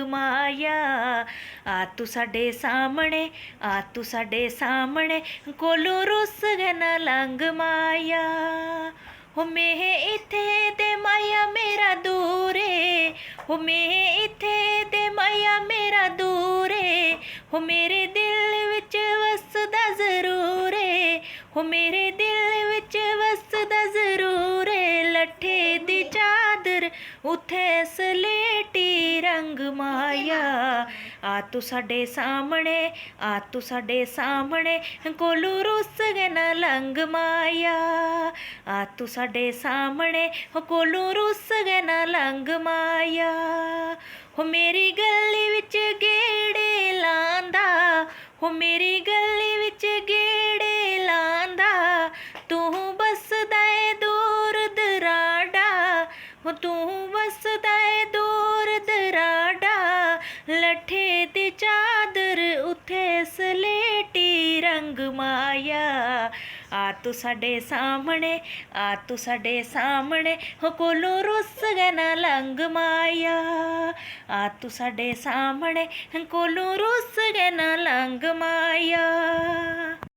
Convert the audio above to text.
माया। आ तू साडे सामने कोलों रुस गए ना लंघ माया। हो मैं इत्थे ते माया मेरा दूरे, हो मैं इत्थे ते माया मेरा दूरे। हो मेरे दिल विच वसदा जरूर है, हो मेरे दिल विच वसदा जरूर है। लट्ठे दी चादर उथे सलेटी रंग माया। आ तू साडे सामने कोलों रुस गए ना लंघ माया। आ तू साडे सामने कोलों रुस गए ना लंघ माया। हो मेरी गली विच गेड़े लांदा, हो मेरी गली विच गेड़े लांदा। तू बसदा ऐ दूर दराड़ा, हो तू बसदा ऐ दूर दराड़ा। लट्ठे दी चादर उथे सलेटी रंग माया। आ तू साडे सामने हो कोलों रुस गए ना लंघ माया। आ तू साडे सामने कोलों रुस गए ना लंघ माया।